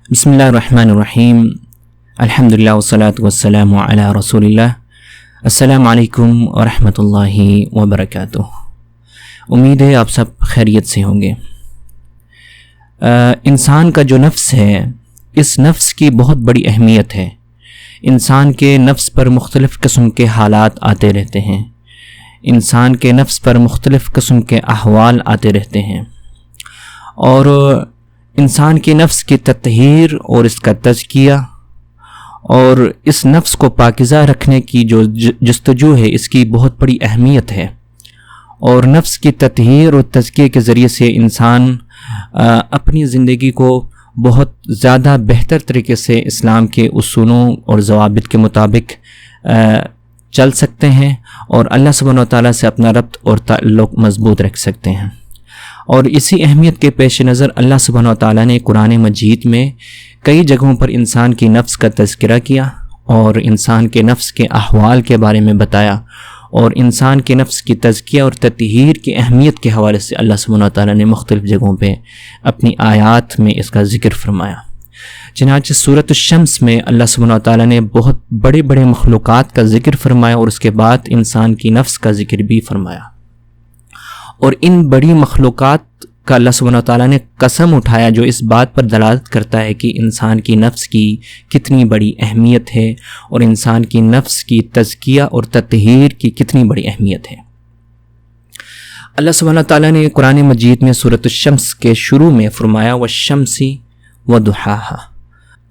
بسم اللہ الرحمن الرحیم الحمدللہ والصلاة والسلام علی رسول اللہ۔ السلام علیکم ورحمۃ اللہ وبرکاتہ۔ امید ہے آپ سب خیریت سے ہوں گے۔ انسان کا جو نفس ہے، اس نفس کی بہت بڑی اہمیت ہے۔ انسان کے نفس پر مختلف قسم کے حالات آتے رہتے ہیں، انسان کے نفس پر مختلف قسم کے احوال آتے رہتے ہیں، اور انسان کے نفس کی تطہیر اور اس کا تزکیہ اور اس نفس کو پاکیزہ رکھنے کی جو جستجو ہے، اس کی بہت بڑی اہمیت ہے۔ اور نفس کی تطہیر اور تزکیے کے ذریعے سے انسان اپنی زندگی کو بہت زیادہ بہتر طریقے سے اسلام کے اصولوں اور ضوابط کے مطابق چل سکتے ہیں، اور اللہ سبحانہ و تعالیٰ سے اپنا ربط اور تعلق مضبوط رکھ سکتے ہیں۔ اور اسی اہمیت کے پیش نظر اللہ سبحانہ و تعالیٰ نے قرآن مجید میں کئی جگہوں پر انسان کی نفس کا تذکرہ کیا اور انسان کے نفس کے احوال کے بارے میں بتایا، اور انسان کے نفس کی تزکیہ اور تطہیر کی اہمیت کے حوالے سے اللہ سبحانہ و تعالیٰ نے مختلف جگہوں پہ اپنی آیات میں اس کا ذکر فرمایا۔ چنانچہ سورۃ الشمس میں اللہ سبحانہ و تعالیٰ نے بہت بڑے بڑے مخلوقات کا ذکر فرمایا، اور اس کے بعد انسان کی نفس کا ذکر بھی فرمایا۔ اور ان بڑی مخلوقات کا اللہ سبحانہ و تعالیٰ نے قسم اٹھایا، جو اس بات پر دلالت کرتا ہے کہ انسان کی نفس کی کتنی بڑی اہمیت ہے، اور انسان کی نفس کی تزکیہ اور تطہیر کی کتنی بڑی اہمیت ہے۔ اللہ سبحانہ و تعالیٰ نے قرآن مجید میں سورۃ الشمس کے شروع میں فرمایا والشمس وضحاہا،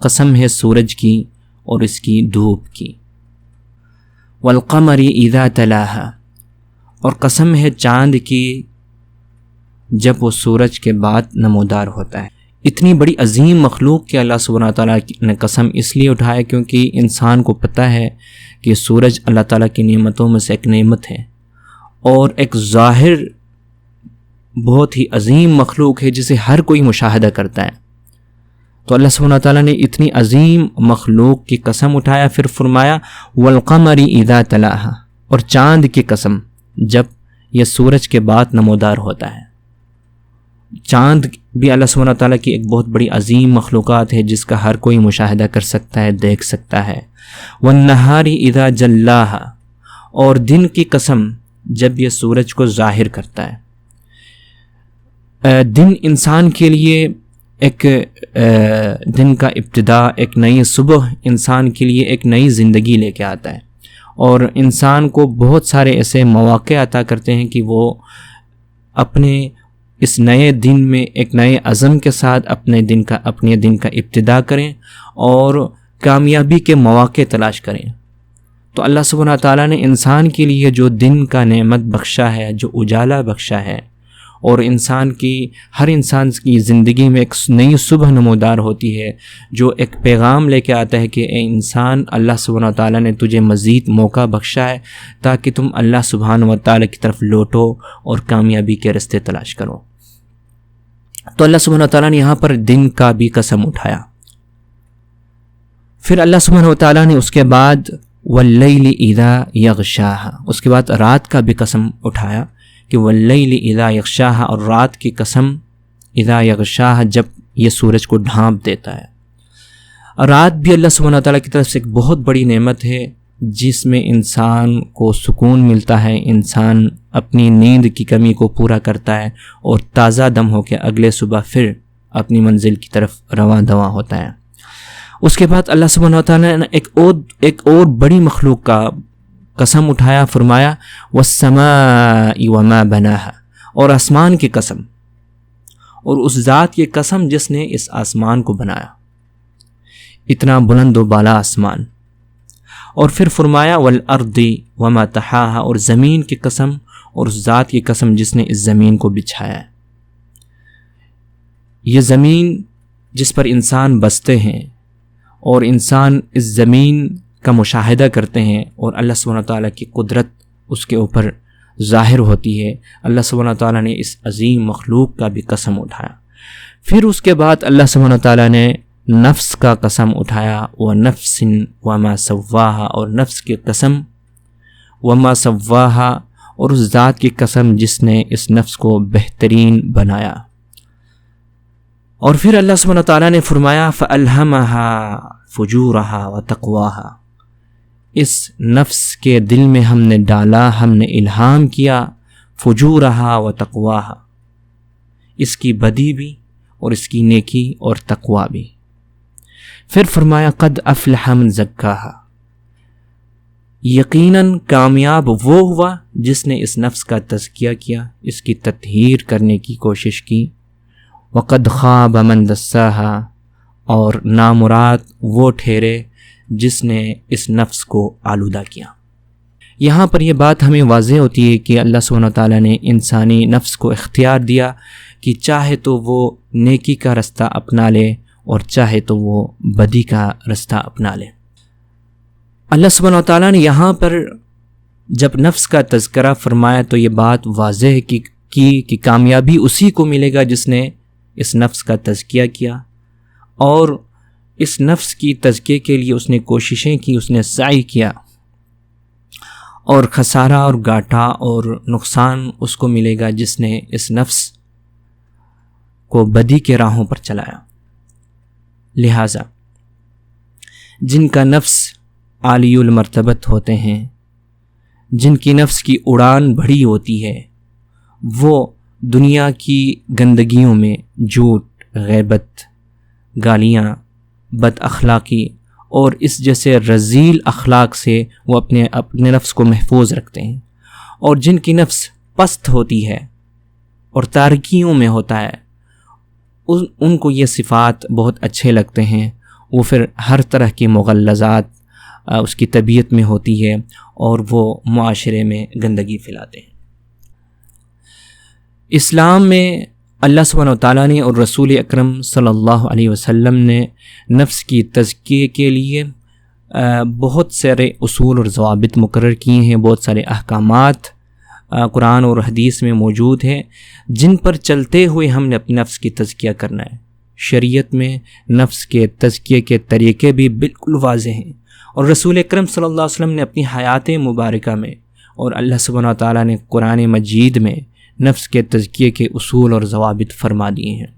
قسم ہے سورج کی اور اس کی دھوپ کی، والقمر اذا تلاہا، اور قسم ہے چاند کی جب وہ سورج کے بعد نمودار ہوتا ہے۔ اتنی بڑی عظیم مخلوق کے اللہ سبحانہ تعالیٰ نے قسم اس لیے اٹھایا کیونکہ انسان کو پتہ ہے کہ سورج اللہ تعالیٰ کی نعمتوں میں سے ایک نعمت ہے، اور ایک ظاہر بہت ہی عظیم مخلوق ہے جسے ہر کوئی مشاہدہ کرتا ہے۔ تو اللہ سبحانہ تعالیٰ نے اتنی عظیم مخلوق کی قسم اٹھایا، پھر فرمایا والقمر اذا تلاہا، اور چاند کی قسم جب یہ سورج کے بعد نمودار ہوتا ہے۔ چاند بھی اللہ سبحانہ تعالیٰ کی ایک بہت بڑی عظیم مخلوقات ہے جس کا ہر کوئی مشاہدہ کر سکتا ہے، دیکھ سکتا ہے۔ والنہار اذا جلاہا، اور دن کی قسم جب یہ سورج کو ظاہر کرتا ہے۔ دن انسان کے لیے ایک دن کا ابتدا، ایک نئی صبح انسان کے لیے ایک نئی زندگی لے کے آتا ہے، اور انسان کو بہت سارے ایسے مواقع عطا کرتے ہیں کہ وہ اپنے اس نئے دن میں ایک نئے عزم کے ساتھ اپنے دن کا ابتدا کریں اور کامیابی کے مواقع تلاش کریں۔ تو اللہ سبحانہ تعالیٰ نے انسان کے لیے جو دن کا نعمت بخشا ہے، جو اجالا بخشا ہے، اور ہر انسان کی زندگی میں ایک نئی صبح نمودار ہوتی ہے جو ایک پیغام لے کے آتا ہے کہ اے انسان، اللہ سبحانہ تعالیٰ نے تجھے مزید موقع بخشا ہے تاکہ تم اللہ سبحانہ تعالیٰ کی طرف لوٹو اور کامیابی کے راستے تلاش کرو۔ تو اللہ سبحانہ تعالیٰ نے یہاں پر دن کا بھی قسم اٹھایا۔ پھر اللہ سبحانہ تعالیٰ نے اس کے بعد واللیل اذا یغشاہا، اس کے بعد رات کا بھی قسم اٹھایا کہ واللیل اذا یغشاہا، اور رات کی قسم اذا یغشاہا جب یہ سورج کو ڈھانپ دیتا ہے۔ رات بھی اللہ سبحانہ تعالیٰ کی طرف سے ایک بہت بڑی نعمت ہے جس میں انسان کو سکون ملتا ہے، انسان اپنی نیند کی کمی کو پورا کرتا ہے اور تازہ دم ہو کے اگلے صبح پھر اپنی منزل کی طرف رواں دواں ہوتا ہے۔ اس کے بعد اللہ سبحانہ تعالیٰ نے ایک اور بڑی مخلوق کا قسم اٹھایا، فرمایا والسماء وما بناہا، اور آسمان کی قسم، اور اس ذات کی قسم جس نے اس آسمان کو بنایا، اتنا بلند و بالا آسمان۔ اور پھر فرمایا والارض وما طحاہا، اور زمین کی قسم، اور اس ذات کی قسم جس نے اس زمین کو بچھایا ہے۔ یہ زمین جس پر انسان بستے ہیں، اور انسان اس زمین کا مشاہدہ کرتے ہیں، اور اللہ سبحانہ تعالیٰ کی قدرت اس کے اوپر ظاہر ہوتی ہے۔ اللہ سبحانہ تعالیٰ نے اس عظیم مخلوق کا بھی قسم اٹھایا۔ پھر اس کے بعد اللہ سبحانہ تعالیٰ نے نفس کا قسم اٹھایا، وَنَفْسٍ وَمَا سَوَّاهَا، اور نفس کی قسم، وَمَا سَوَّاهَا، اور اس ذات کی قسم جس نے اس نفس کو بہترین بنایا۔ اور پھر اللہ سبحانہ تعالیٰ نے فرمایا فَأَلْهَمَهَا فُجُورَهَا وَتَقْوَاهَا، اس نفس کے دل میں ہم نے ڈالا، ہم نے الہام کیا فجورها وتقواها، اس کی بدی بھی اور اس کی نیکی اور تقوی بھی۔ پھر فرمایا قد افلح من زکاها، یقیناً کامیاب وہ ہوا جس نے اس نفس کا تزکیہ کیا، اس کی تطہیر کرنے کی کوشش کی۔ وقد خاب من دساها، اور نامراد وہ ٹھہرے جس نے اس نفس کو آلودہ کیا۔ یہاں پر یہ بات ہمیں واضح ہوتی ہے کہ اللہ سبحانہ تعالیٰ نے انسانی نفس کو اختیار دیا کہ چاہے تو وہ نیکی کا رستہ اپنا لے اور چاہے تو وہ بدی کا رستہ اپنا لے۔ اللہ سبحانہ تعالیٰ نے یہاں پر جب نفس کا تذکرہ فرمایا تو یہ بات واضح کی کہ کامیابی اسی کو ملے گا جس نے اس نفس کا تزکیہ کیا، اور اس نفس کی تزکیے کے لیے اس نے کوششیں کی، اس نے سعی کیا، اور خسارہ اور گھاٹا اور نقصان اس کو ملے گا جس نے اس نفس کو بدی کے راہوں پر چلایا۔ لہٰذا جن کا نفس عالی المرتبت ہوتے ہیں، جن کی نفس کی اڑان بڑی ہوتی ہے، وہ دنیا کی گندگیوں میں جھوٹ، غیبت، گالیاں، بد اخلاقی اور اس جیسے رذیل اخلاق سے وہ اپنے نفس کو محفوظ رکھتے ہیں، اور جن کی نفس پست ہوتی ہے اور تاریکیوں میں ہوتا ہے، ان کو یہ صفات بہت اچھے لگتے ہیں۔ وہ پھر ہر طرح کی مغلظات اس کی طبیعت میں ہوتی ہے اور وہ معاشرے میں گندگی پھیلاتے ہیں۔ اسلام میں اللہ سبحانہ وتعالیٰ نے اور رسول اکرم صلی اللہ علیہ وسلم نے نفس کی تزکیے کے لیے بہت سارے اصول اور ضوابط مقرر کیے ہیں، بہت سارے احکامات قرآن اور حدیث میں موجود ہیں جن پر چلتے ہوئے ہم نے اپنے نفس کی تزکیہ کرنا ہے۔ شریعت میں نفس کے تزکیے کے طریقے بھی بالکل واضح ہیں، اور رسول اکرم صلی اللہ علیہ وسلم نے اپنی حیات مبارکہ میں اور اللہ سبحانہ تعالیٰ نے قرآن مجید میں نفس کے تزکیے کے اصول اور ضوابط فرما دیے ہیں۔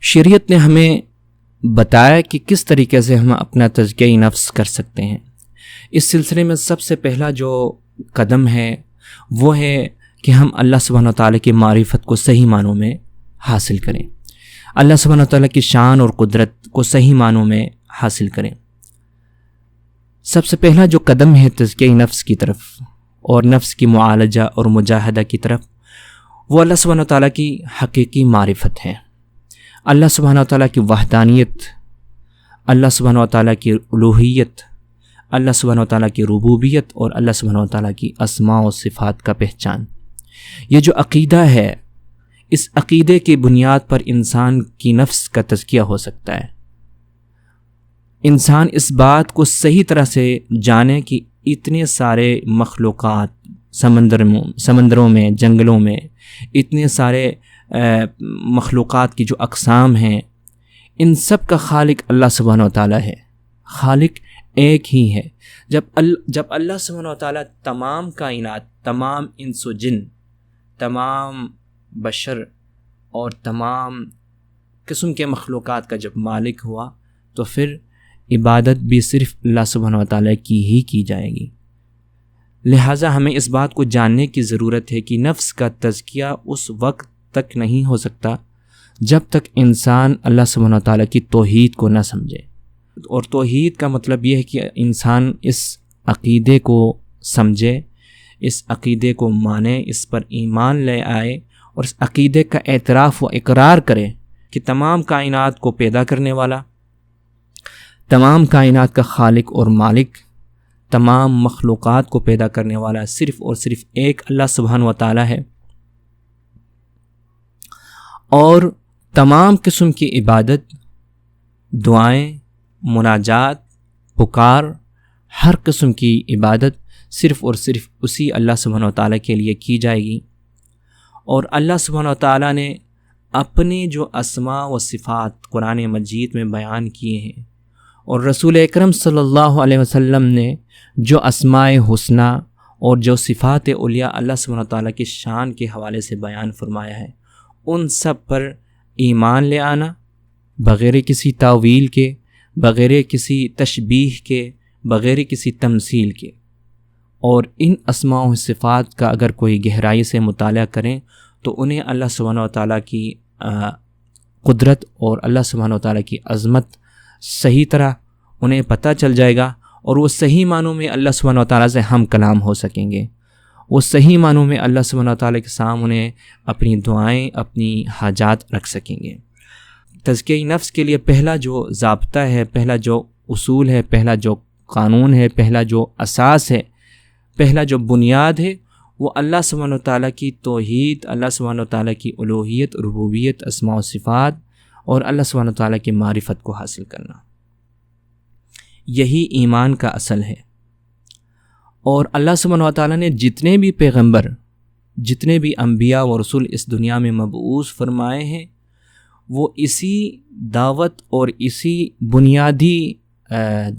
شریعت نے ہمیں بتایا کہ کس طریقے سے ہم اپنا تزکیہ نفس کر سکتے ہیں۔ اس سلسلے میں سب سے پہلا جو قدم ہے وہ ہے کہ ہم اللہ سبحانہ تعالیٰ کی معرفت کو صحیح معنوں میں حاصل کریں، اللہ سبحانہ تعالیٰ کی شان اور قدرت کو صحیح معنوں میں حاصل کریں۔ سب سے پہلا جو قدم ہے تزکیہ نفس کی طرف اور نفس کی معالجہ اور مجاہدہ کی طرف، وہ اللہ سبحانہ تعالیٰ کی حقیقی معرفت ہے۔ اللہ سبحانہ تعالیٰ کی وحدانیت، اللہ سبحانہ تعالیٰ کی الوہیت، اللہ سبحانہ تعالیٰ کی ربوبیت اور اللہ سبحانہ تعالیٰ کی اسماء و صفات کا پہچان۔ یہ جو عقیدہ ہے، اس عقیدے کی بنیاد پر انسان کی نفس کا تزکیہ ہو سکتا ہے۔ انسان اس بات کو صحیح طرح سے جانے کہ اتنے سارے مخلوقات سمندروں میں، جنگلوں میں، اتنے سارے مخلوقات کی جو اقسام ہیں، ان سب کا خالق اللہ سبحانہ وتعالیٰ ہے۔ خالق ایک ہی ہے۔ جب اللہ سبحانہ وتعالیٰ تمام کائنات، تمام انس و جن، تمام بشر اور تمام قسم کے مخلوقات کا جب مالک ہوا تو پھر عبادت بھی صرف اللہ سبحانہ وتعالیٰ کی ہی کی جائے گی۔ لہٰذا ہمیں اس بات کو جاننے کی ضرورت ہے کہ نفس کا تزکیہ اس وقت تک نہیں ہو سکتا جب تک انسان اللہ سبحانہ وتعالیٰ کی توحید کو نہ سمجھے۔ اور توحید کا مطلب یہ ہے کہ انسان اس عقیدے کو سمجھے، اس عقیدے کو مانے، اس پر ایمان لے آئے اور اس عقیدے کا اعتراف و اقرار کرے کہ تمام کائنات کو پیدا کرنے والا، تمام کائنات کا خالق اور مالک، تمام مخلوقات کو پیدا کرنے والا صرف اور صرف ایک اللہ سبحانہ وتعالیٰ ہے، اور تمام قسم کی عبادت، دعائیں، مناجات، پکار، ہر قسم کی عبادت صرف اور صرف اسی اللہ سبحانہ وتعالیٰ کے لیے کی جائے گی۔ اور اللہ سبحانہ وتعالیٰ نے اپنے جو اسماء و صفات قرآن مجید میں بیان کیے ہیں، اور رسول اکرم صلی اللہ علیہ وسلم نے جو اسماء حسنہ اور جو صفات علیٰ اللہ سبحانہ وتعالیٰ کی شان کے حوالے سے بیان فرمایا ہے، ان سب پر ایمان لے آنا بغیر کسی تاویل کے، بغیر کسی تشبیہ کے، بغیر کسی تمثیل کے. اور ان اسماء و صفات کا اگر کوئی گہرائی سے مطالعہ کریں تو انہیں اللہ سبحانہ و تعالیٰ کی قدرت اور اللہ سبحانہ و تعالیٰ کی عظمت صحیح طرح انہیں پتہ چل جائے گا، اور وہ صحیح معنوں میں اللہ سبحانہ و تعالیٰ سے ہم کلام ہو سکیں گے. وہ صحیح معنوں میں اللہ سبحانہ و تعالیٰ کے سامنے اپنی دعائیں، اپنی حاجات رکھ سکیں گے. تزکیہ نفس کے لیے پہلا جو ضابطہ ہے، پہلا جو اصول ہے، پہلا جو قانون ہے، پہلا جو اساس ہے، پہلا جو بنیاد ہے، وہ اللہ سبحانہ و تعالیٰ کی توحید، اللہ سبحانہ و تعالیٰ کی الوہیت، ربوبیت، اسماء و صفات اور اللہ سبحانہ و تعالیٰ کی معرفت کو حاصل کرنا. یہی ایمان کا اصل ہے. اور اللہ سبحانہ و تعالیٰ نے جتنے بھی پیغمبر، جتنے بھی انبیاء و رسول اس دنیا میں مبعوث فرمائے ہیں، وہ اسی دعوت اور اسی بنیادی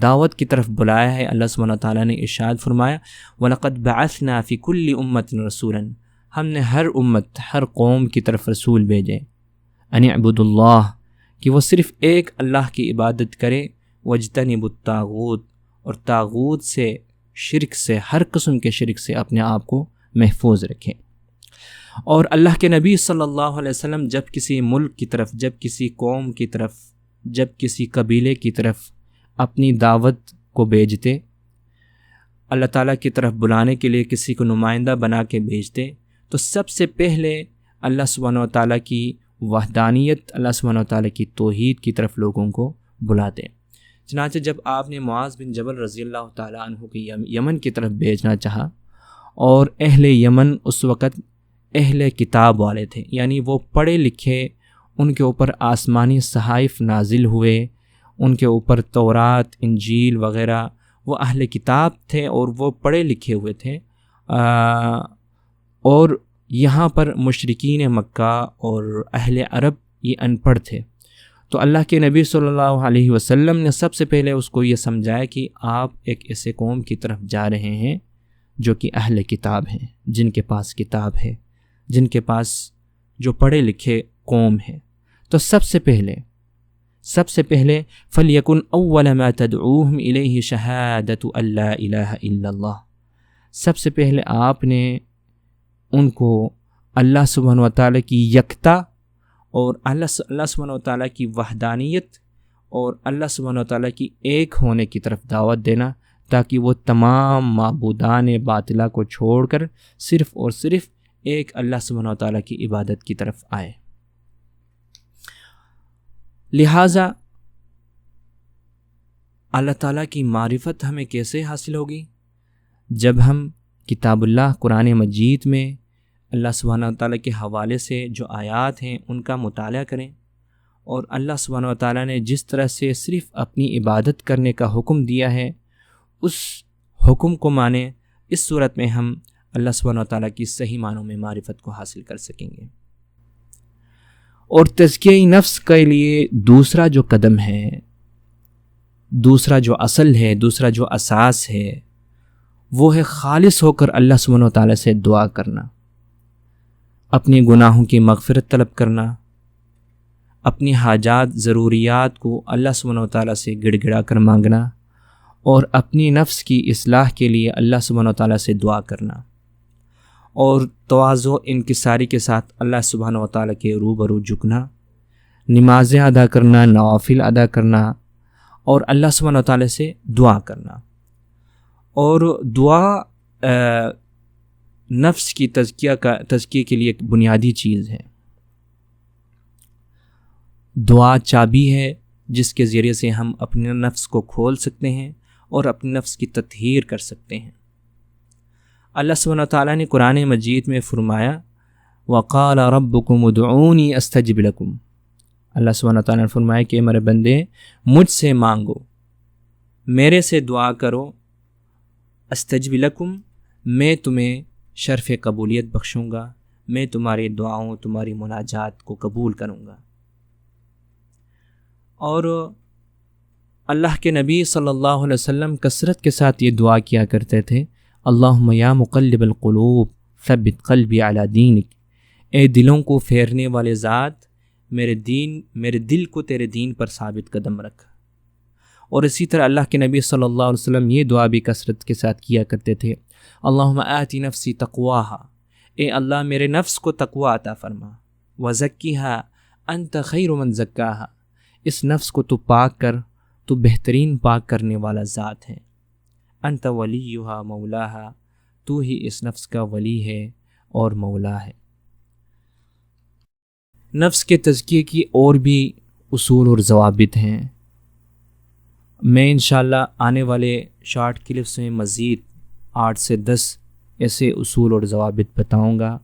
دعوت کی طرف بلایا ہے. اللہ سبحانہ و تعالیٰ نے ارشاد فرمایا وَلَقَدْ بَعَثْنَا فِي كُلِّ أُمَّةٍ رَسُولًا، ہم نے ہر امت، ہر قوم کی طرف رسول بھیجے. أَنِ اعْبُدُوا اللَّهَ، کہ وہ صرف ایک اللہ کی عبادت کرے. وَاجْتَنِبُوا الطَّاغُوتَ، اور طاغوت سے، شرک سے، ہر قسم کے شرک سے اپنے آپ کو محفوظ رکھیں. اور اللہ کے نبی صلی اللہ علیہ وسلم جب کسی ملک کی طرف، جب کسی قوم کی طرف، جب کسی قبیلے کی طرف اپنی دعوت کو بھیجتے، اللہ تعالیٰ کی طرف بلانے کے لیے کسی کو نمائندہ بنا کے بھیجتے، تو سب سے پہلے اللہ سبحانہ و تعالیٰ کی وحدانیت، اللہ سبحانہ و تعالیٰ کی توحید کی طرف لوگوں کو بلاتے. چنانچہ جب آپ نے معاذ بن جبل رضی اللہ تعالیٰ عنہ کی یمن کی طرف بھیجنا چاہا، اور اہل یمن اس وقت اہل کتاب والے تھے، یعنی وہ پڑھے لکھے، ان کے اوپر آسمانی صحائف نازل ہوئے، ان کے اوپر تورات، انجیل وغیرہ، وہ اہل کتاب تھے اور وہ پڑھے لکھے ہوئے تھے. اور یہاں پر مشرکین مکہ اور اہل عرب یہ ان پڑھ تھے. تو اللہ کے نبی صلی اللہ علیہ وسلم نے سب سے پہلے اس کو یہ سمجھایا کہ آپ ایک ایسے قوم کی طرف جا رہے ہیں جو کہ اہل کتاب ہیں، جن کے پاس کتاب ہے، جن کے پاس جو پڑھے لکھے قوم ہے. تو سب سے پہلے فَلْيَكُنْ أَوَّلَ مَا تَدْعُوهُمْ إِلَيْهِ شَهَادَةُ أَن لَّا إِلَٰهَ إِلَّا اللَّهُ، سب سے پہلے آپ نے ان کو اللہ سبحانہ و تعالیٰ کی یکتا اور اللہ سبحانہ و تعالیٰ کی وحدانیت اور اللہ سبحانہ و تعالیٰ کی ایک ہونے کی طرف دعوت دینا، تاکہ وہ تمام معبودان باطلہ کو چھوڑ کر صرف اور صرف ایک اللہ سبحانہ و تعالیٰ کی عبادت کی طرف آئے. لہٰذا اللہ تعالیٰ کی معرفت ہمیں کیسے حاصل ہوگی؟ جب ہم کتاب اللہ قرآن مجید میں اللہ سبحانہ و تعالیٰ کے حوالے سے جو آیات ہیں ان کا مطالعہ کریں، اور اللہ سبحانہ و تعالیٰ نے جس طرح سے صرف اپنی عبادت کرنے کا حکم دیا ہے اس حکم کو مانیں. اس صورت میں ہم اللہ سبحانہ و تعالیٰ کی صحیح معنوں میں معرفت کو حاصل کر سکیں گے. اور تزکیہ نفس کے لیے دوسرا جو قدم ہے، دوسرا جو اصل ہے، دوسرا جو اساس ہے، وہ ہے خالص ہو کر اللہ سبحانہ و تعالیٰ سے دعا کرنا، اپنے گناہوں کی مغفرت طلب کرنا، اپنی حاجات، ضروریات کو اللہ سبحانہ و تعالیٰ سے گڑ گڑا کر مانگنا، اور اپنی نفس کی اصلاح کے لیے اللہ سبحانہ و تعالیٰ سے دعا کرنا، اور تواضع انکساری کے ساتھ اللہ سبحانہ و تعالیٰ کے روبرو جھکنا، نمازیں ادا کرنا، نوافل ادا کرنا، اور اللہ سبحانہ و تعالیٰ سے دعا کرنا. اور دعا نفس کی تزکیہ کے لیے ایک بنیادی چیز ہے. دعا چابی ہے جس کے ذریعے سے ہم اپنے نفس کو کھول سکتے ہیں اور اپنے نفس کی تطہیر کر سکتے ہیں. اللہ سبحانہ تعالیٰ نے قرآن مجید میں فرمایا وَقَالَ رَبُّكُمُ ادْعُونِي أَسْتَجِبْ لَكُمْ، اللہ سبحانہ تعالیٰ نے فرمایا کہ میرے بندے مجھ سے مانگو، میرے سے دعا کرو، استجب لکم، میں تمہیں شرف قبولیت بخشوں گا، میں تمہاری دعاؤں، تمہاری مناجات کو قبول کروں گا. اور اللہ کے نبی صلی اللہ علیہ وسلم کثرت کے ساتھ یہ دعا کیا کرتے تھے، اللہم یا مقلب القلوب ثبت قلبی علی دینک، اے دلوں کو پھیرنے والے ذات، میرے دل کو تیرے دین پر ثابت قدم رکھ۔ اور اسی طرح اللہ کے نبی صلی اللہ علیہ وسلم یہ دعا بھی کثرت کے ساتھ کیا کرتے تھے، اللہم آتی نفسی تقواہا، اے اللہ میرے نفس کو تقوی عطا فرما، وزکیہا انت خیر من زکاہا، اس نفس کو تو پاک کر، تو بہترین پاک کرنے والا ذات ہے، انت ولیہا مولاہا، تو ہی اس نفس کا ولی ہے اور مولا ہے۔ نفس کے تزکیے کی اور بھی اصول اور ضوابط ہیں، میں انشاءاللہ آنے والے شارٹ کلپس میں مزید 8 سے 10 ایسے اصول اور ضوابط بتاؤں گا،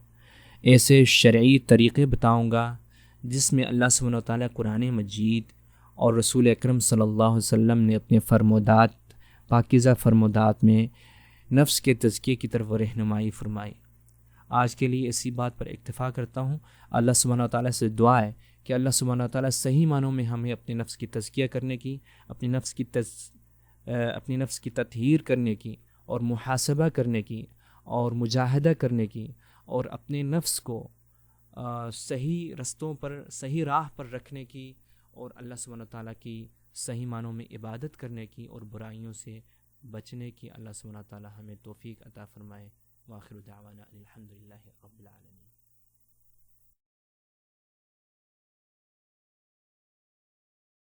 ایسے شرعی طریقے بتاؤں گا جس میں اللہ سبحانہ وتعالیٰ قرآن مجید اور رسول اکرم صلی اللہ علیہ وسلم نے اپنے فرمودات، پاکیزہ فرمودات میں نفس کے تزکیے کی طرف رہنمائی فرمائی۔ آج کے لیے اسی بات پر اکتفا کرتا ہوں۔ اللہ سبحانہ وتعالیٰ سے دعا ہے کہ اللہ سبحانہ وتعالیٰ صحیح معنوں میں ہمیں اپنے نفس کی تزکیہ کرنے کی، اپنی نفس کی تطہیر کرنے کی اور محاسبہ کرنے کی اور مجاہدہ کرنے کی، اور اپنے نفس کو صحیح رستوں پر، صحیح راہ پر رکھنے کی، اور اللہ سبحانہ وتعالیٰ کی صحیح معنوں میں عبادت کرنے کی اور برائیوں سے بچنے کی اللہ سبحانہ وتعالیٰ ہمیں توفیق عطا فرمائے۔ وآخر دعوانا الحمدللہ رب العالمین۔